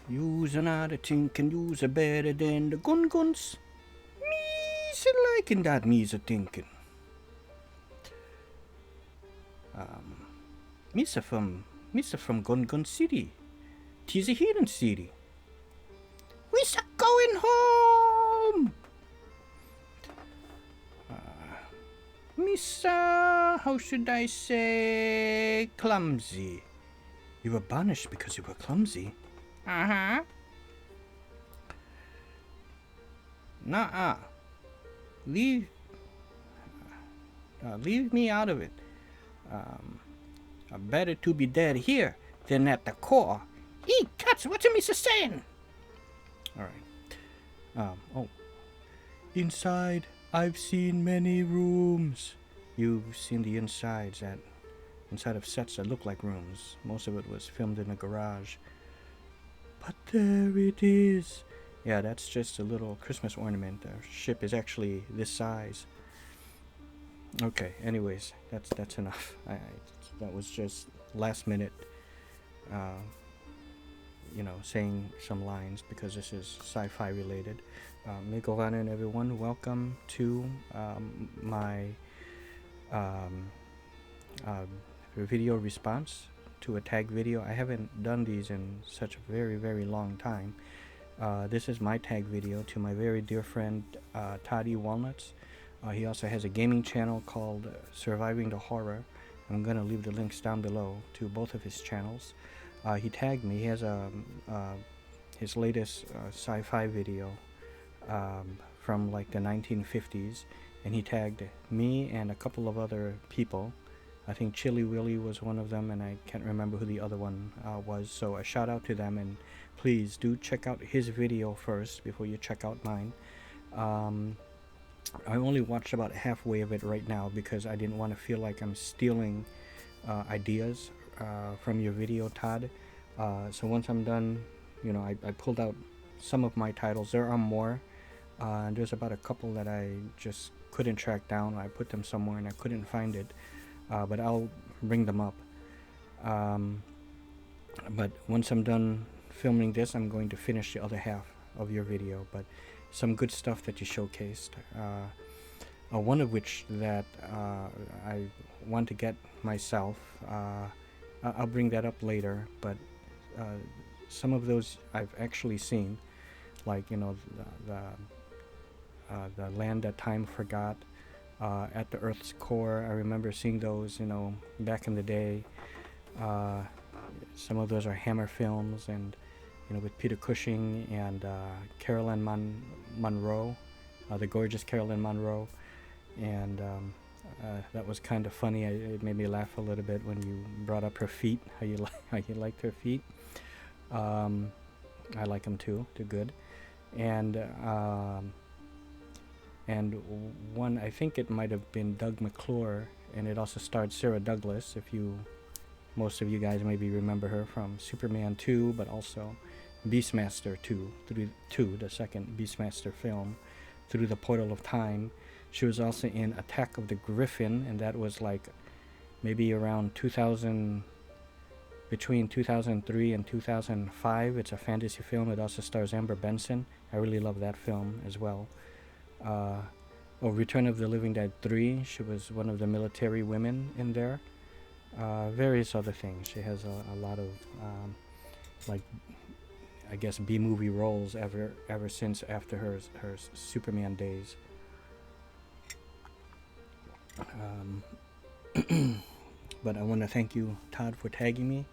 Use another thing can use a better than the guns. Me's liking that me's a thinking. Misa from Gun City. Tis a hidden city. We're going home. Misa, how should I say, clumsy. You were banished because you were clumsy. Uh-huh. Nuh-uh. Leave me out of it. Better to be dead here than at the core. Eat cuts, what's Mr. saying? Alright. Inside, I've seen many rooms. You've seen the inside of sets that look like rooms. Most of it was filmed in a garage. But there it is. Yeah, that's just a little Christmas ornament. Our ship is actually this size. Okay, anyways, that's enough. That was just last minute, saying some lines because this is sci-fi related. Megovanen, everyone, welcome to my video response to a tag video. I haven't done these in such a very, very long time. This is my tag video to my very dear friend Todd Walnuts. He also has a gaming channel called Surviving the Horror. I'm going to leave the links down below to both of his channels. He tagged me. He has his latest sci-fi video from like the 1950s, and he tagged me and a couple of other people. I think Chili Willy was one of them, and I can't remember who the other one was. So a shout out to them, and please do check out his video first before you check out mine. I only watched about halfway of it right now because I didn't want to feel like I'm stealing ideas from your video, Todd. So once I'm done, I pulled out some of my titles. There are more. And there's about a couple that I just couldn't track down. I put them somewhere and I couldn't find it. But I'll bring them up. But once I'm done filming this, I'm going to finish the other half of your video. But some good stuff that you showcased. One of which that I want to get myself. I'll bring that up later. But some of those I've actually seen, like the land that time forgot. At the Earth's core, I remember seeing those, back in the day. Some of those are Hammer films, and with Peter Cushing and Carolyn Monroe, the gorgeous Carolyn Monroe, and that was kind of funny. It made me laugh a little bit when you brought up her feet, how you liked her feet. I like them too; they're good, and one, I think it might have been Doug McClure, and it also starred Sarah Douglas, most of you guys maybe remember her from Superman 2, but also Beastmaster 2, the second Beastmaster film, Through the Portal of Time. She was also in Attack of the Griffin, and that was like maybe around 2000, between 2003 and 2005. It's a fantasy film. It also stars Amber Benson. I really love that film as well. Return of the Living Dead 3, she was one of the military women in there. Various other things. She has a lot of I guess B-movie roles ever since after her Superman days. But I want to thank you, Todd, for tagging me.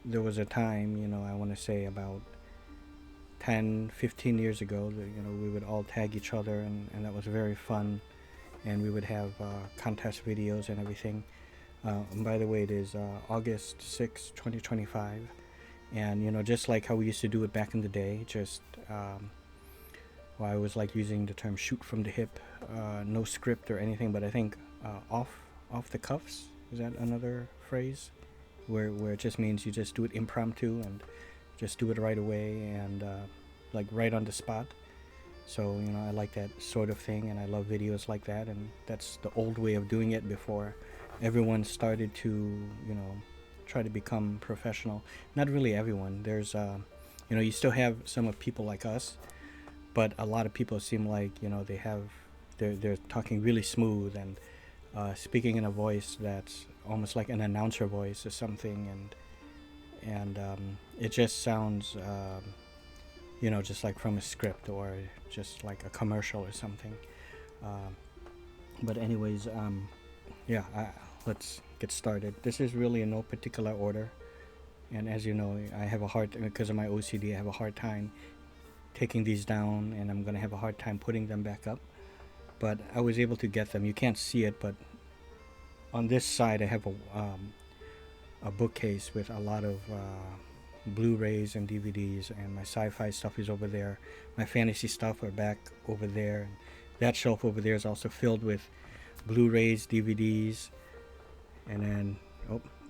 There was a time, I want to say about 10-15 years ago, we would all tag each other, and that was very fun, and we would have contest videos and everything. And by the way, it is August 6, 2025, and just like how we used to do it back in the day, just I was like using the term shoot from the hip, no script or anything, but I think off the cuffs, is that another phrase, where it just means you just do it impromptu and just do it right away and like right on the spot. So I like that sort of thing, and I love videos like that, and that's the old way of doing it before everyone started to try to become professional. Not really everyone. There's, you know, you still have some of people like us, but a lot of people seem like, you know, they're talking really smooth and speaking in a voice that's almost like an announcer voice or something, and it just sounds, you know, just like from a script or just like a commercial or something. But anyways, yeah, let's get started. This is really in no particular order, and as you know, I have a hard, because of my OCD, I have a hard time taking these down, and I'm gonna have a hard time putting them back up. But I was able to get them. You can't see it, but on this side I have a bookcase with a lot of Blu-rays and DVDs, and my sci-fi stuff is over there. My fantasy stuff are back over there. That shelf over there is also filled with Blu-rays, DVDs, and then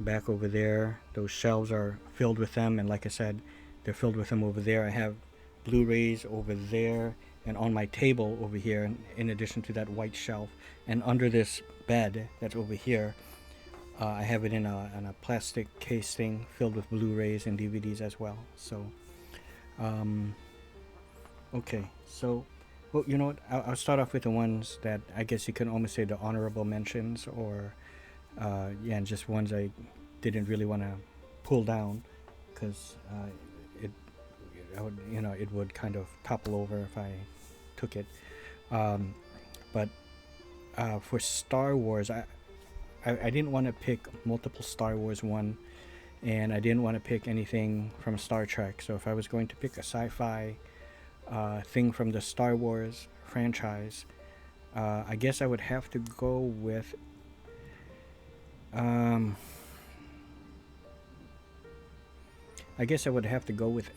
back over there, those shelves are filled with them, and like I said, they're filled with them over there. I have Blu-rays over there, and on my table over here, in addition to that white shelf, and under this bed that's over here, I have it in a plastic casing filled with Blu-rays and DVDs as well. So, okay, so, well, you know what? I'll start off with the ones that I guess you can almost say the honorable mentions, or yeah, and just ones I didn't really want to pull down, because it would kind of topple over if I took it. But for Star Wars, I didn't want to pick multiple Star Wars one, and I didn't want to pick anything from Star Trek. So if I was going to pick a sci-fi thing from the Star Wars franchise, I guess I would have to go with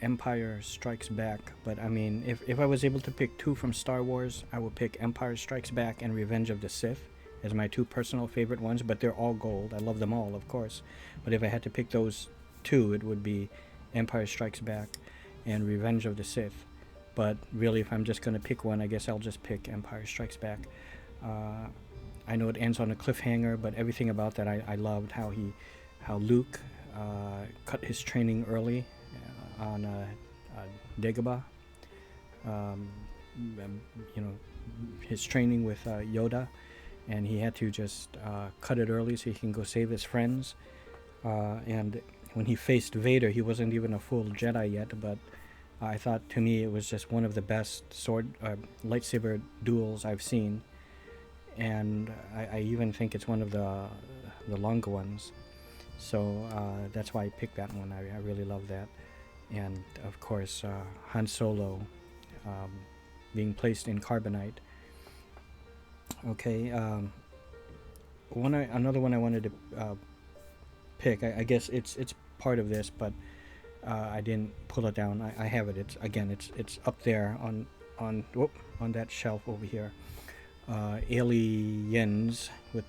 Empire Strikes Back. But I mean, if I was able to pick two from Star Wars, I would pick Empire Strikes Back and Revenge of the Sith as my two personal favorite ones, but they're all gold. I love them all, of course. But if I had to pick those two, it would be Empire Strikes Back and Revenge of the Sith. But really, if I'm just going to pick one, I guess I'll just pick Empire Strikes Back. I know it ends on a cliffhanger, but everything about that I loved. How Luke cut his training early on Dagobah. You know, his training with Yoda, and he had to just cut it early so he can go save his friends. And when he faced Vader, he wasn't even a full Jedi yet, but I thought, to me, it was just one of the best lightsaber duels I've seen, and I even think it's one of the longer ones. So that's why I picked that one. I really love that. And of course, Han Solo being placed in carbonite. Okay, another one I wanted to pick. I guess it's part of this, but I didn't pull it down. I have it. It's up there on that shelf over here. Aliens with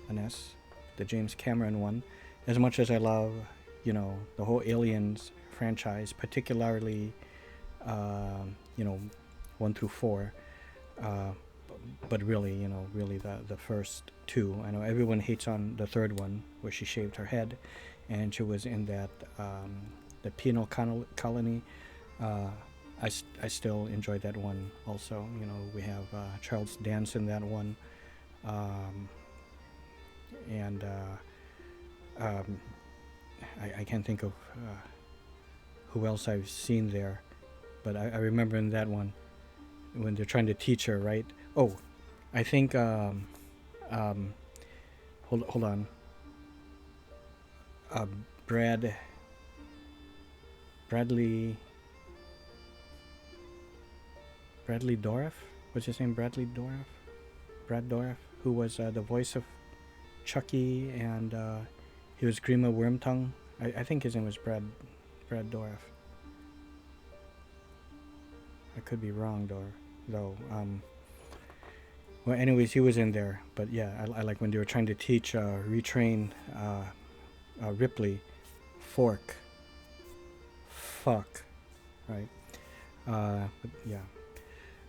an S, the James Cameron one. As much as I love, you know, the whole Aliens franchise, particularly, you know, 1 through 4. But really, you know, the first two. I know everyone hates on the third one, where she shaved her head, and she was in that the penal colony. I still enjoy that one also. You know, we have Charles Dance in that one, and I can't think of who else I've seen there, but I remember in that one when they're trying to teach her, right? Oh, I think hold on. Bradley Dorff? What's his name? Brad Dorff, who was the voice of Chucky, and he was Grima Wormtongue. I think his name was Brad Dorff. I could be wrong though. Well, anyways, he was in there. But yeah, I like when they were trying to teach, retrain Ripley, fork, fuck, right? But yeah.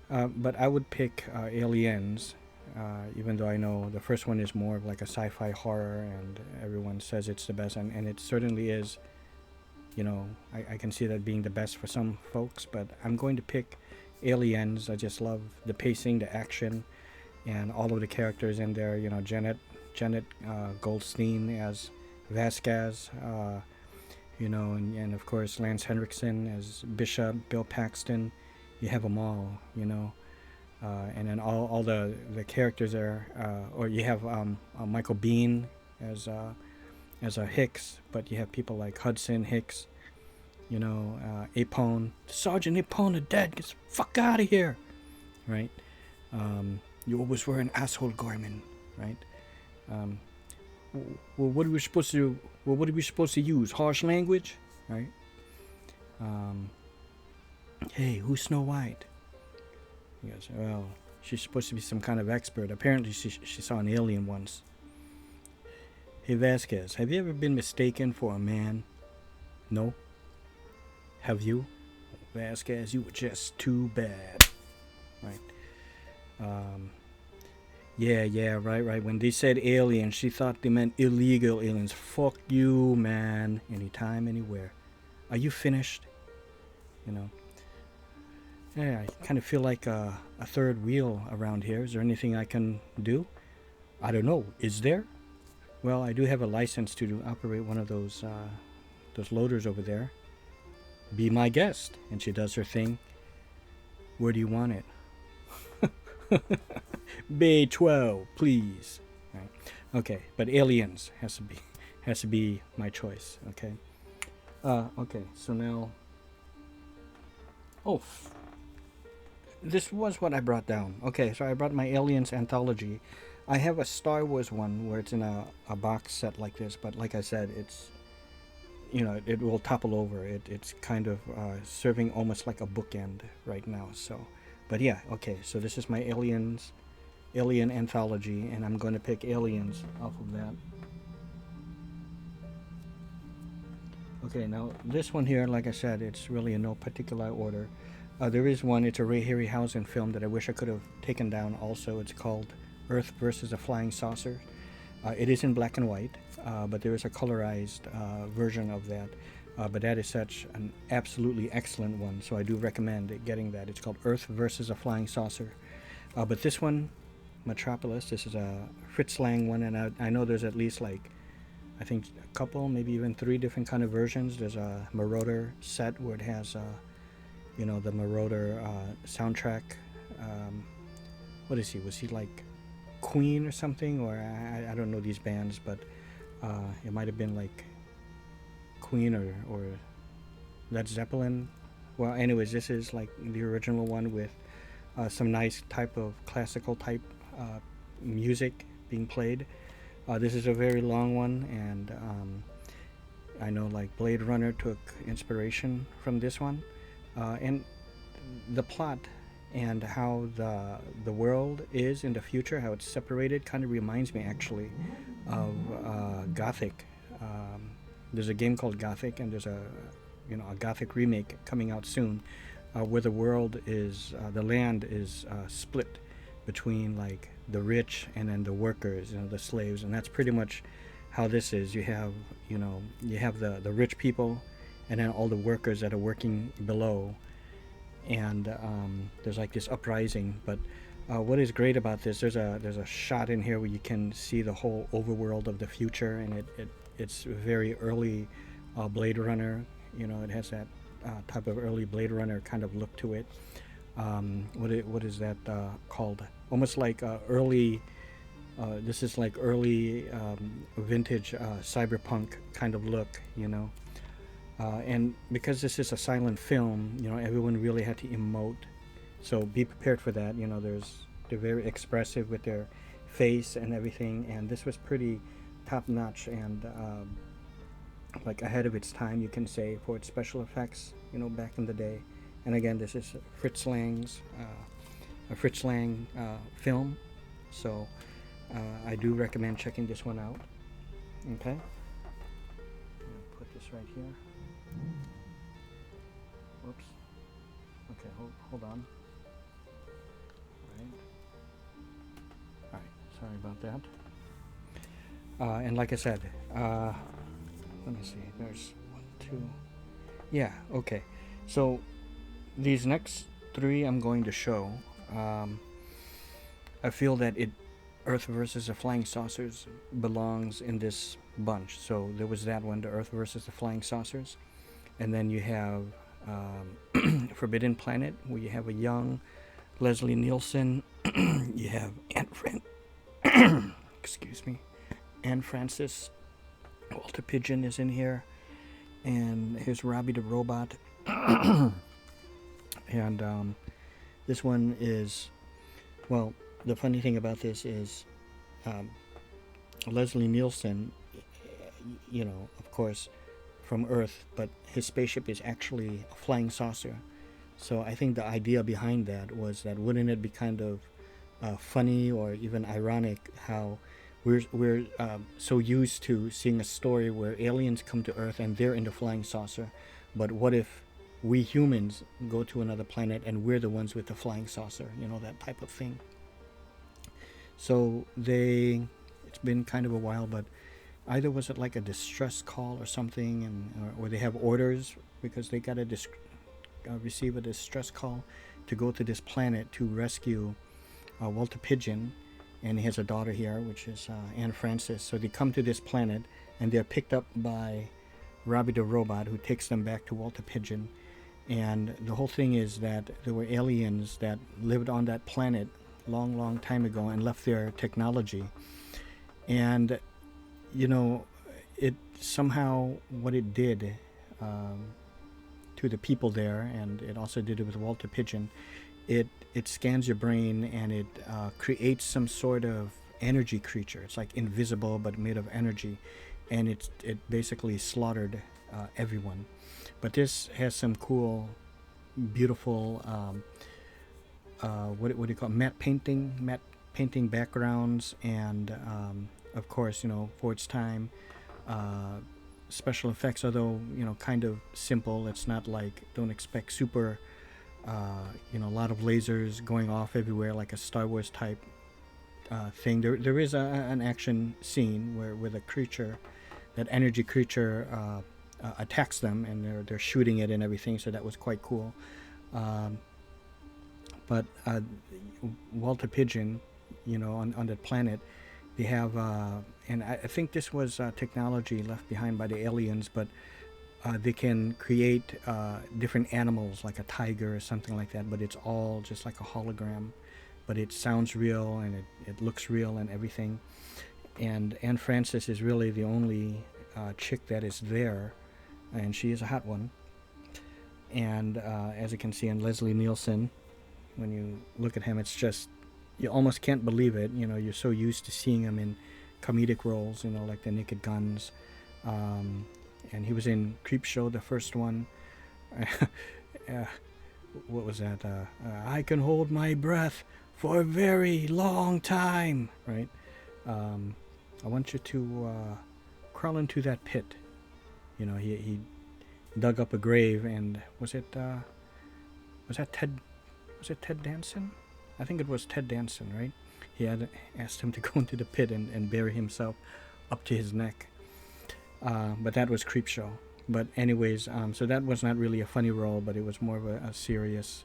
But I would pick Aliens even though I know the first one is more of like a sci-fi horror, and everyone says it's the best, and it certainly is. You know, I can see that being the best for some folks, but I'm going to pick Aliens. I just love the pacing, the action, and all of the characters in there. You know, Janet Goldstein as Vasquez. You know, and of course Lance Henriksen as Bishop, Bill Paxton. You have them all. You know. And then all the characters there, or you have Michael Biehn as a Hicks, but you have people like Hudson Hicks, you know, Apone, Sergeant Apone is dead, get the fuck out of here, right? You always wear an asshole garment, right? Well, what are we supposed to? Well, what are we supposed to use? Harsh language, right? Hey, who's Snow White? He goes, well, she's supposed to be some kind of expert. Apparently, she saw an alien once. Hey, Vasquez, have you ever been mistaken for a man? No? Have you? Vasquez, you were just too bad. Right. Yeah, right. When they said alien, she thought they meant illegal aliens. Fuck you, man. Anytime, anywhere. Are you finished? You know. Yeah, I kind of feel like a third wheel around here. Is there anything I can do? I don't know. Is there? Well, I do have a license to operate one of those loaders over there. Be my guest. And she does her thing. Where do you want it? Bay 12, please. Right. Okay, but aliens has to be my choice. Okay. Okay. So now. Oh. This was what I brought down. Okay, so I brought my Aliens anthology. I have a Star Wars one where it's in a box set like this, but like I said, it's, you know, it will topple over. It's kind of serving almost like a bookend right now. So, but yeah, okay, so this is my Alien anthology, and I'm going to pick Aliens off of that. Okay, now this one here, like I said, it's really in no particular order. There is one, it's a Ray Harryhausen film that I wish I could have taken down also. It's called Earth versus a Flying Saucer. It is in black and white, but there is a colorized version of that. But that is such an absolutely excellent one, so I do recommend getting that. It's called Earth versus a Flying Saucer. But this one, Metropolis, this is a Fritz Lang one, and I know there's at least like, I think a couple, maybe even 3 different kind of versions. There's a Marauder set where it has you know, the Marauder soundtrack. What is he? Was he like Queen or something? Or I don't know these bands, but it might have been like Queen or Led Zeppelin. Well, anyways, this is like the original one with some nice type of classical type music being played. This is a very long one, and I know like Blade Runner took inspiration from this one. And the plot and how the world is in the future, how it's separated, kind of reminds me actually of Gothic. There's a game called Gothic, and there's a Gothic remake coming out soon, where the world is, the land is split between like the rich and then the workers, the slaves, and that's pretty much how this is. You have the rich people, and then all the workers that are working below, and there's like this uprising. But what is great about this, there's a shot in here where you can see the whole overworld of the future, and it's very early Blade Runner. You know, it has that type of early Blade Runner kind of look to it. What is that called? Almost like early. This is like early vintage cyberpunk kind of look, you know. And because this is a silent film, you know, everyone really had to emote. So be prepared for that. You know, they're very expressive with their face and everything. And this was pretty top notch and like ahead of its time, you can say, for its special effects, you know, back in the day. And again, this is Fritz Lang's a Fritz Lang film. So I do recommend checking this one out. Okay. Put this right here. Whoops. Okay, hold on. All right. Sorry about that. And like I said, let me see. There's 1, 2. Yeah. Okay. So these next 3 I'm going to show. I feel that Earth versus the Flying Saucers belongs in this bunch. So there was that one, the Earth versus the Flying Saucers, and then you have Forbidden Planet, where you have a young Leslie Nielsen. You have excuse me, Anne Francis. Walter Pigeon is in here, and here's Robbie the Robot. And this one is, well, the funny thing about this is Leslie Nielsen, you know, of course, from Earth, but his spaceship is actually a flying saucer. So I think the idea behind that was that wouldn't it be kind of funny or even ironic how we're so used to seeing a story where aliens come to Earth and they're in the flying saucer, but what if we humans go to another planet and we're the ones with the flying saucer, you know, that type of thing. So it's been kind of a while, but either was it like a distress call or something, and or they have orders because they got to receive a distress call to go to this planet to rescue Walter Pigeon, and he has a daughter here, which is Anne Francis. So they come to this planet, and they're picked up by Robbie the Robot, who takes them back to Walter Pigeon. And the whole thing is that there were aliens that lived on that planet long time ago and left their technology. And, you know, it somehow, what it did to the people there, and it also did it with Walter Pigeon, it scans your brain, and it creates some sort of energy creature. It's like invisible but made of energy, and it basically slaughtered everyone. But this has some cool, beautiful what do you call it? matte painting backgrounds, and of course, you know, for its time, special effects, although, you know, kind of simple. It's not like, don't expect super you know, a lot of lasers going off everywhere like a Star Wars type thing. There is an action scene where the creature, that energy creature, attacks them, and they're shooting it and everything, so that was quite cool. But Walter Pigeon, you know, on that planet, they have, and I think this was technology left behind by the aliens, but they can create different animals, like a tiger or something like that, but it's all just like a hologram. But it sounds real, and it looks real and everything. And Anne Francis is really the only chick that is there, and she is a hot one. And as you can see in Leslie Nielsen, when you look at him, it's just, you almost can't believe it. You know, you're so used to seeing him in comedic roles, you know, like the Naked Guns. And he was in Creepshow, the first one. What was that? I can hold my breath for a very long time, right? I want you to crawl into that pit. You know, he dug up a grave, and was that Ted? Was it Ted Danson? I think it was Ted Danson, right? He had asked him to go into the pit and bury himself up to his neck. But that was Creepshow. But anyways, so that was not really a funny role, but it was more of a serious,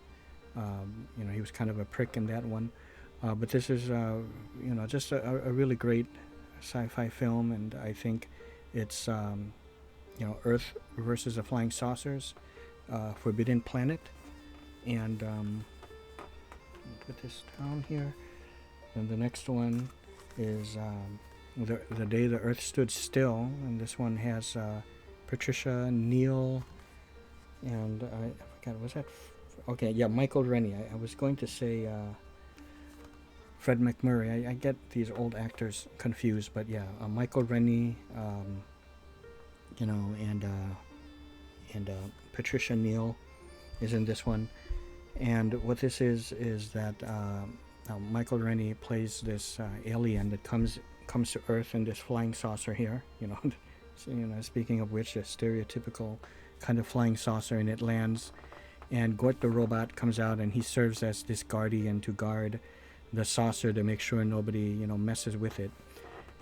you know, he was kind of a prick in that one. But this is, you know, just a really great sci-fi film, and I think it's, you know, Earth versus the Flying Saucers, Forbidden Planet, and put this down here. And the next one is the Day the Earth Stood Still, and this one has Patricia Neal, and I forgot, was that okay, yeah, Michael Rennie. I was going to say Fred McMurray. I get these old actors confused, but yeah, Michael Rennie, you know, and Patricia Neal is in this one. And what this is that Michael Rennie plays this alien that comes to Earth in this flying saucer here, you know. So, you know, speaking of which, a stereotypical kind of flying saucer, and it lands, and Gort the robot comes out, and he serves as this guardian to guard the saucer to make sure nobody, you know, messes with it.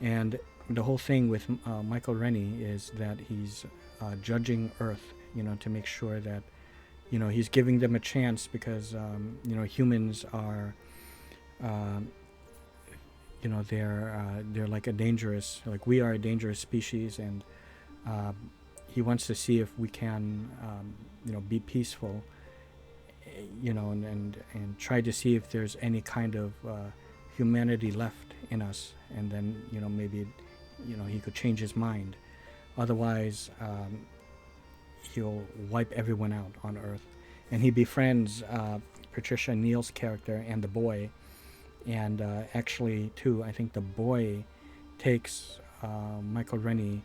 And the whole thing with Michael Rennie is that he's judging Earth, you know, to make sure that, you know, he's giving them a chance because, you know, humans are, you know, they're like a dangerous, like we are a dangerous species, and he wants to see if we can, you know, be peaceful, you know, and try to see if there's any kind of humanity left in us, and then, you know, maybe, you know, he could change his mind. Otherwise, he'll wipe everyone out on Earth. And he befriends Patricia Neal's character and the boy, and actually too, I think the boy takes Michael Rennie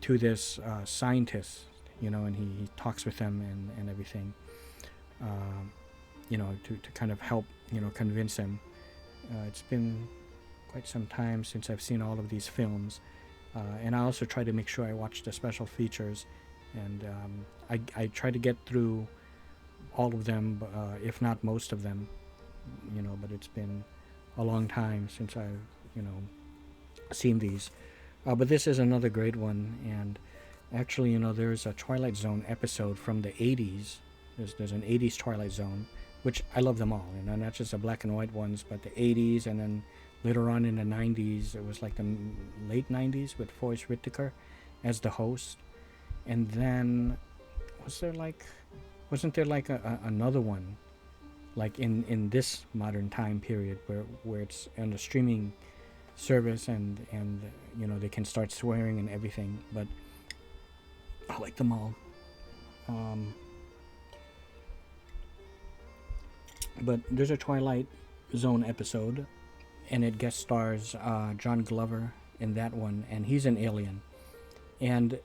to this scientist, you know, and he talks with them and everything, you know, to kind of help, you know, convince him. It's been quite some time since I've seen all of these films, and I also try to make sure I watch the special features, and I try to get through all of them, if not most of them, you know, but it's been a long time since I've, you know, seen these. But this is another great one, and actually, you know, there's a Twilight Zone episode from the 80s. There's an 80s Twilight Zone, which I love them all, you know, not just the black and white ones, but the 80s, and then later on in the 90s, it was like the late 90s with Forrest Whitaker as the host. And then wasn't there like another one, like in this modern time period where it's on a streaming service, and you know, they can start swearing and everything, but I like them all. But there's a Twilight Zone episode, and it guest stars John Glover in that one, and he's an alien, and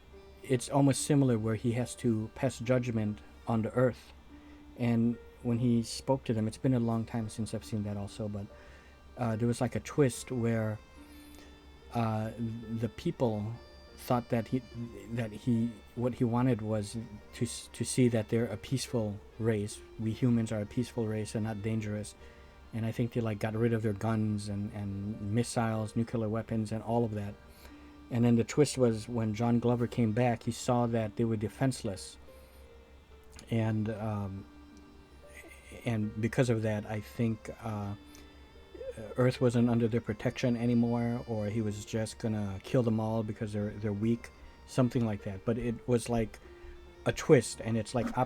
it's almost similar where he has to pass judgment on the Earth. And when he spoke to them, it's been a long time since I've seen that also, but there was like a twist where the people thought that what he wanted was to see that they're a peaceful race. We humans are a peaceful race and not dangerous. And I think they like got rid of their guns and missiles, nuclear weapons, and all of that. And then the twist was when John Glover came back, he saw that they were defenseless, and because of that, I think Earth wasn't under their protection anymore, or he was just gonna kill them all because they're weak, something like that. But it was like a twist, and it's like I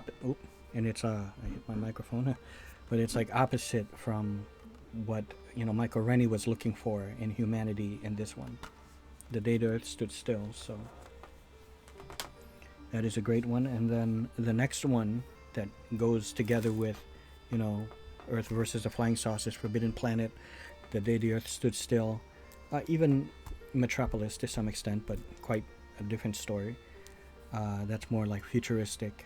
hit my microphone, but it's like opposite from what, you know, Michael Rennie was looking for in humanity in this one. The Day the Earth Stood Still. So that is a great one. And then the next one that goes together with, you know, Earth versus the Flying Saucers, Forbidden Planet, The Day the Earth Stood Still, even Metropolis to some extent, but quite a different story. That's more like futuristic,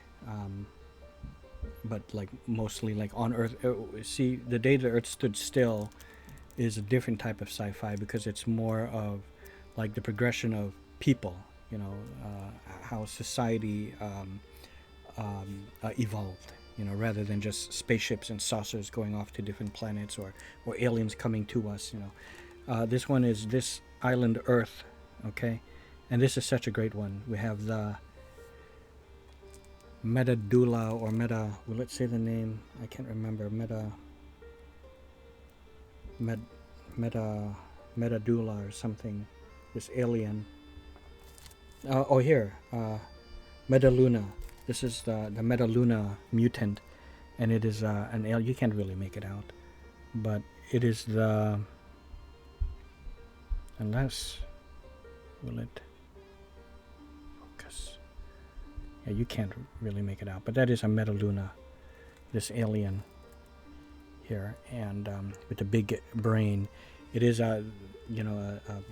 but like mostly like on Earth. See, The Day the Earth Stood Still is a different type of sci-fi because it's more of like the progression of people, you know, how society evolved, you know, rather than just spaceships and saucers going off to different planets, or aliens coming to us, you know. This one is This Island Earth, okay? And this is such a great one. We have the Metadula, or Meta, well, let's say the name, I can't remember, Metadula or something, this alien. Here, Metaluna. This is the Metaluna mutant, and it is an alien. You can't really make it out, but it is the, unless, will it focus? Yeah, you can't really make it out, but that is a Metaluna, this alien here, and with a big brain. It is a, you know, a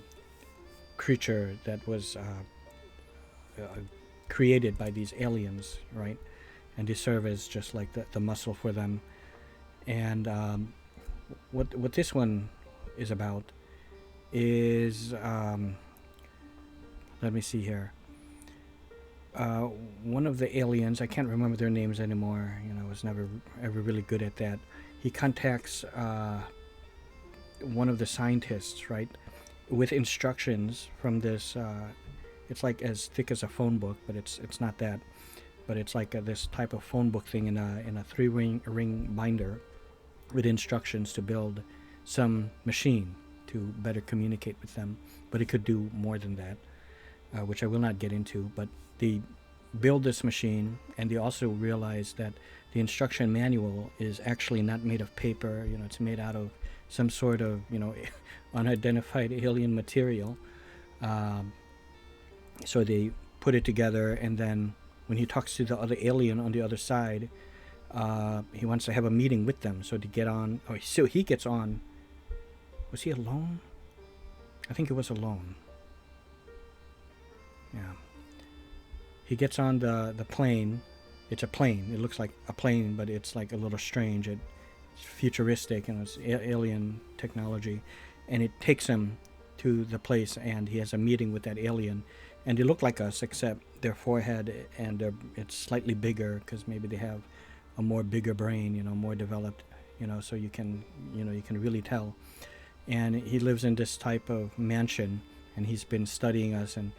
creature that was created by these aliens, right? And they serve as just like the muscle for them. And what this one is about is, let me see here. One of the aliens, I can't remember their names anymore. You know, I was never ever really good at that. he contacts one of the scientists, right, with instructions from this. It's like as thick as a phone book, but it's not that. But it's like this type of phone book thing in a 3-ring binder with instructions to build some machine to better communicate with them. But it could do more than that, which I will not get into. But they build this machine, and they also realize that the instruction manual is actually not made of paper. It's made out of some sort of unidentified alien material. So they put it together, and then when he talks to the other alien on the other side, he wants to have a meeting with them. So to get on, so he gets on. Was he alone? I think it was alone. Yeah. He gets on the plane. It's a plane. It looks like a plane, but it's like a little strange. It's futuristic, and it's alien technology. And it takes him to the place, and he has a meeting with that alien. And they look like us, except their forehead and it's slightly bigger, because maybe they have a more bigger brain, more developed, so you can really tell. And he lives in this type of mansion, and he's been studying us, and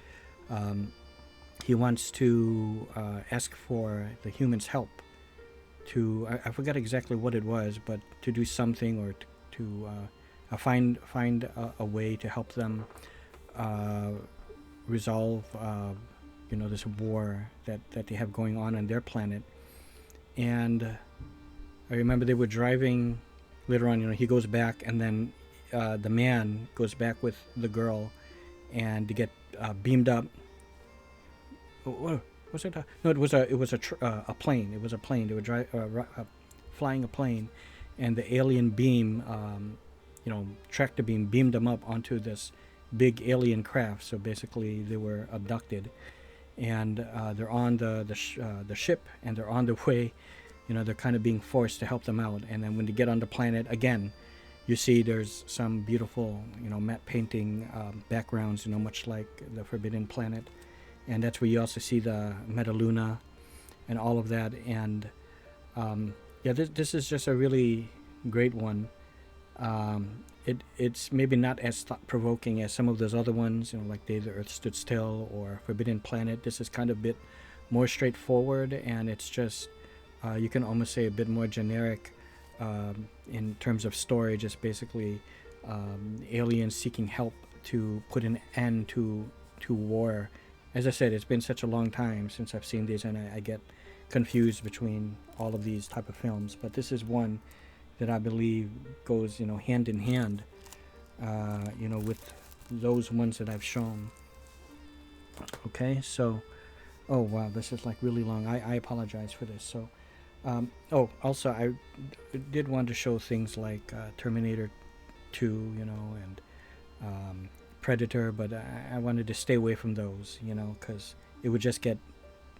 he wants to ask for the humans' help to, I forgot exactly what it was, but to do something, or to find a way to help them resolve this war that they have going on their planet. And I remember they were driving later on. He goes back, and then the man goes back with the girl, and to get beamed up. What was it? No, it was a plane. It was a plane. They were flying a plane, and the alien beam, tractor beam, beamed them up onto this big alien craft. So basically, they were abducted, and they're on the ship, and they're on the way. They're kind of being forced to help them out. And then when they get on the planet again, you see there's some beautiful, matte painting backgrounds, much like the Forbidden Planet. And that's where you also see the Metaluna and all of that. And this is just a really great one. It's maybe not as thought-provoking as some of those other ones, like Day the Earth Stood Still or Forbidden Planet. This is kind of a bit more straightforward, and it's just, you can almost say a bit more generic in terms of story. Just basically aliens seeking help to put an end to war. As I said, it's been such a long time since I've seen these, and I get confused between all of these type of films. But this is one that I believe goes, hand in hand, with those ones that I've shown. Okay, so, oh wow, this is like really long. I apologize for this. So, also I did want to show things like Terminator 2, and Predator, but I wanted to stay away from those, because it would just get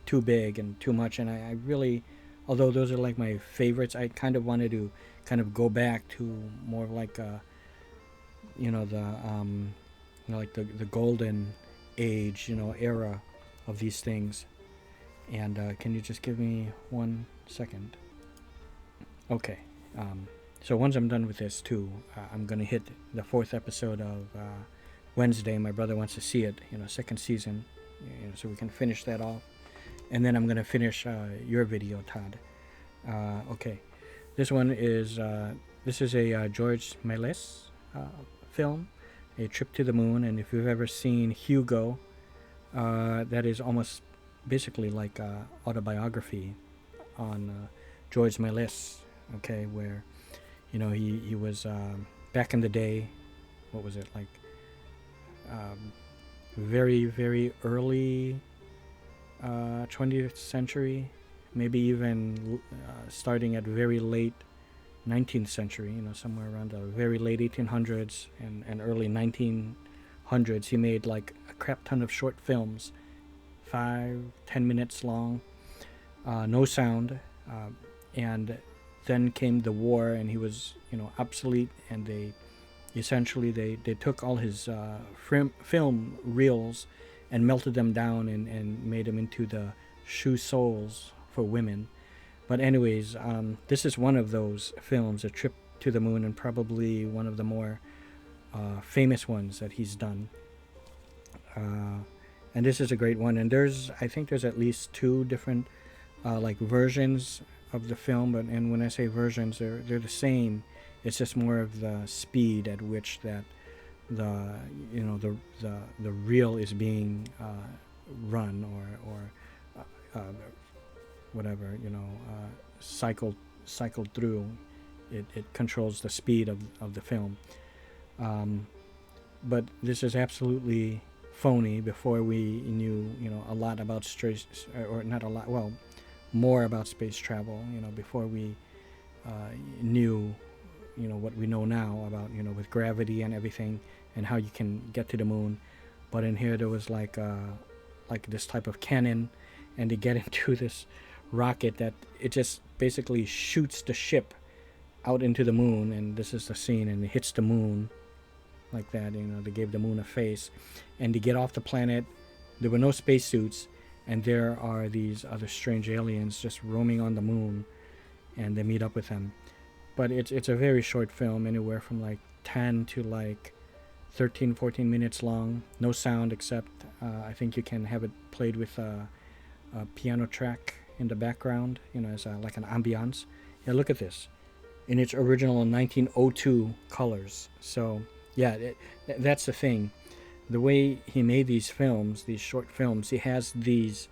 too big and too much. And I really, although those are like my favorites, I kind of wanted to kind of go back to more like the golden age, era of these things. And can you just give me 1 second? Okay. So once I'm done with this too, I'm gonna hit the 4th episode of Wednesday. My brother wants to see it, 2nd season, so we can finish that off. And then I'm gonna finish your video, Todd. Okay. This one is this is a George Méliès film, A Trip to the Moon. And if you've ever seen Hugo, that is almost basically like a autobiography on George Méliès. Okay, where he was back in the day. What was it like? Very, very early 20th century. Maybe even starting at very late 19th century, somewhere around the very late 1800s and early 1900s. He made like a crap ton of short films, 5-10 minutes long, no sound, and then came the war, and he was obsolete, and they took all his film reels and melted them down and made them into the shoe soles for women. But anyways, this is one of those films, A Trip to the Moon, and probably one of the more famous ones that he's done. And this is a great one. And I think there's at least two different like versions of the film. But and when I say versions, they're the same. It's just more of the speed at which that the the reel is being run or whatever, cycled through. It controls the speed of the film. But this is absolutely phony. Before we knew a lot about space, or not a lot, well, more about space travel, before we knew what we know now about with gravity and everything, and how you can get to the moon. But in here there was like this type of cannon, and to get into this rocket that it just basically shoots the ship out into the moon. And this is the scene, and it hits the moon like that. They gave the moon a face. And to get off the planet, there were no spacesuits, and there are these other strange aliens just roaming on the moon, and they meet up with them. But it's a very short film, anywhere from like 10 to like 13-14 minutes long. No sound, except I think you can have it played with a piano track in the background, as like an ambiance. Yeah, look at this, in its original 1902 colors. So yeah, that's the thing. The way he made these films, these short films, he has these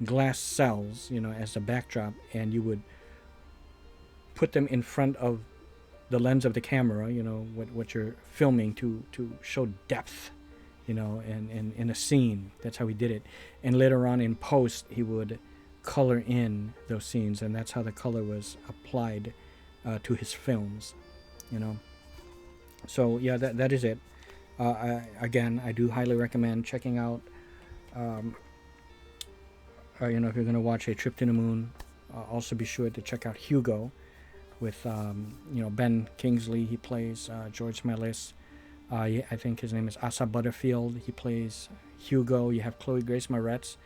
glass cells, as a backdrop, and you would put them in front of the lens of the camera, what you're filming, to show depth, and in a scene. That's how he did it. And later on in post, he would color in those scenes, and that's how the color was applied to his films, So yeah, that is it. I do highly recommend checking out. If you're going to watch A Trip to the Moon, also be sure to check out Hugo with Ben Kingsley. He plays George Melis. I think his name is Asa Butterfield. He plays Hugo. You have Chloe Grace Moretz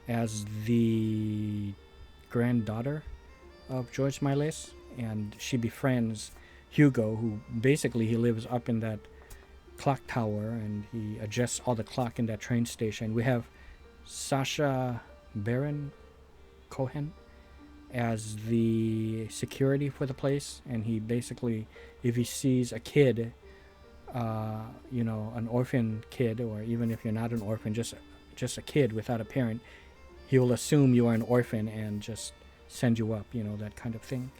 as the granddaughter of George Melis, and she befriends Hugo, who basically he lives up in that clock tower, and he adjusts all the clock in that train station. We have Sacha Baron Cohen as the security for the place, and he basically, if he sees a kid, an orphan kid, or even if you're not an orphan, just a kid without a parent, he will assume you are an orphan and just send you up, that kind of thing.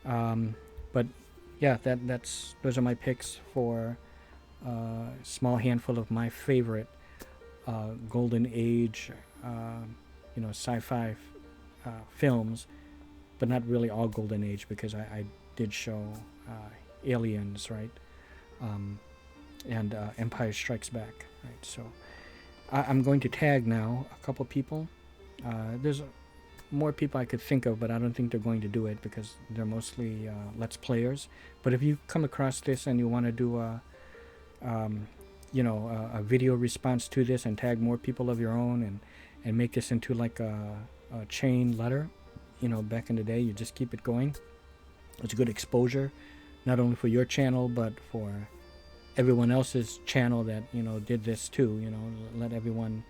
But yeah, those are my picks for a small handful of my favorite golden age sci-fi films, but not really all golden age, because I did show Aliens, right, and Empire Strikes Back, right. So I'm going to tag now a couple people. There's more people I could think of, but I don't think they're going to do it because they're mostly Let's Players. But if you come across this and you want to do a video response to this and tag more people of your own, and make this into like a chain letter, back in the day, you just keep it going. It's good exposure, not only for your channel, but for everyone else's channel that, did this too. Let everyone,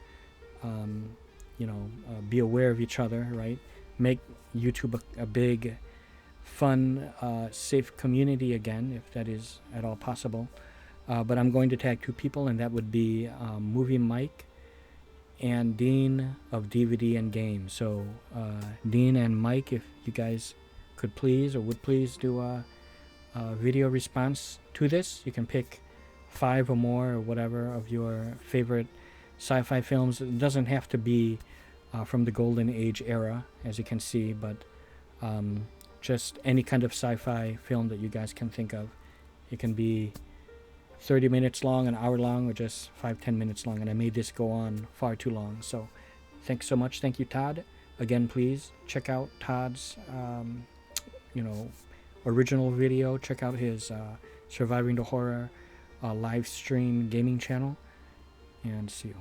be aware of each other, right? Make YouTube a big, fun, safe community again, if that is at all possible. But I'm going to tag two people, and that would be Movie Mike and Dean of DVD and Games. So Dean and Mike, if you guys could please, or would please, do a video response to this. You can pick 5 or more, or whatever, of your favorite sci-fi films. It doesn't have to be from the Golden Age era, as you can see, but just any kind of sci-fi film that you guys can think of. It can be 30 minutes long, an hour long, or just 5-10 minutes long, and I made this go on far too long. So thanks so much. Thank you, Todd. Again, please check out Todd's original video. Check out his Surviving the Horror live stream gaming channel, and see you.